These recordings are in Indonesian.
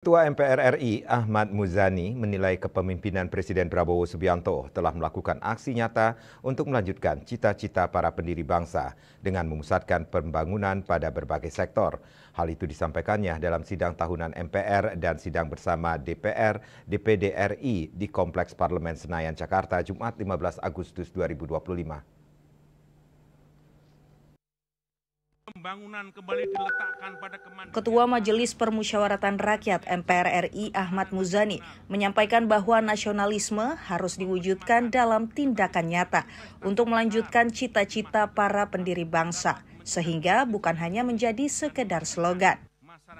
Ketua MPR RI Ahmad Muzani menilai kepemimpinan Presiden Prabowo Subianto telah melakukan aksi nyata untuk melanjutkan cita-cita para pendiri bangsa dengan memusatkan pembangunan pada berbagai sektor. Hal itu disampaikannya dalam sidang tahunan MPR dan sidang bersama DPR DPD RI di Kompleks Parlemen Senayan, Jakarta, Jumat 15 Agustus 2025. Ketua Majelis Permusyawaratan Rakyat MPR RI Ahmad Muzani menyampaikan bahwa nasionalisme harus diwujudkan dalam tindakan nyata untuk melanjutkan cita-cita para pendiri bangsa, sehingga bukan hanya menjadi sekedar slogan.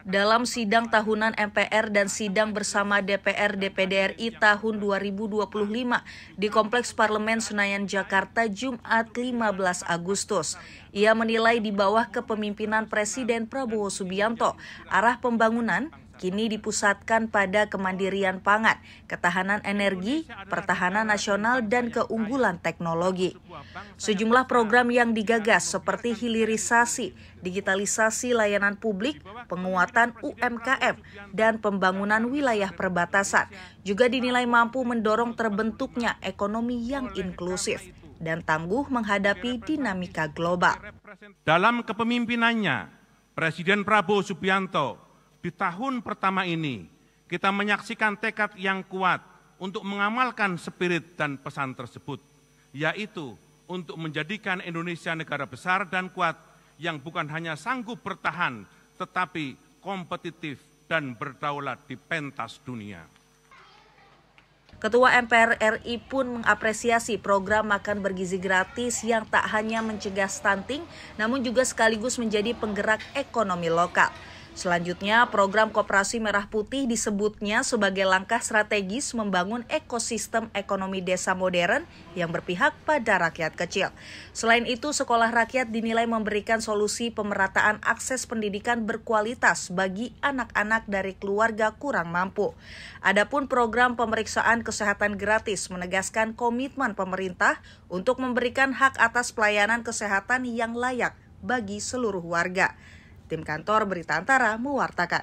Dalam sidang tahunan MPR dan sidang bersama DPR DPD RI tahun 2025 di Kompleks Parlemen Senayan, Jakarta, Jumat 15 Agustus, ia menilai di bawah kepemimpinan Presiden Prabowo Subianto, arah pembangunan kini dipusatkan pada kemandirian pangan, ketahanan energi, pertahanan nasional, dan keunggulan teknologi. Sejumlah program yang digagas seperti hilirisasi, digitalisasi layanan publik, penguatan UMKM, dan pembangunan wilayah perbatasan juga dinilai mampu mendorong terbentuknya ekonomi yang inklusif dan tangguh menghadapi dinamika global. Dalam kepemimpinannya, Presiden Prabowo Subianto di tahun pertama ini, kita menyaksikan tekad yang kuat untuk mengamalkan spirit dan pesan tersebut, yaitu untuk menjadikan Indonesia negara besar dan kuat yang bukan hanya sanggup bertahan, tetapi kompetitif dan berdaulat di pentas dunia. Ketua MPR RI pun mengapresiasi program makan bergizi gratis yang tak hanya mencegah stunting, namun juga sekaligus menjadi penggerak ekonomi lokal. Selanjutnya, program Koperasi Merah Putih disebutnya sebagai langkah strategis membangun ekosistem ekonomi desa modern yang berpihak pada rakyat kecil. Selain itu, sekolah rakyat dinilai memberikan solusi pemerataan akses pendidikan berkualitas bagi anak-anak dari keluarga kurang mampu. Adapun program pemeriksaan kesehatan gratis menegaskan komitmen pemerintah untuk memberikan hak atas pelayanan kesehatan yang layak bagi seluruh warga. Tim Kantor Berita Antara mewartakan.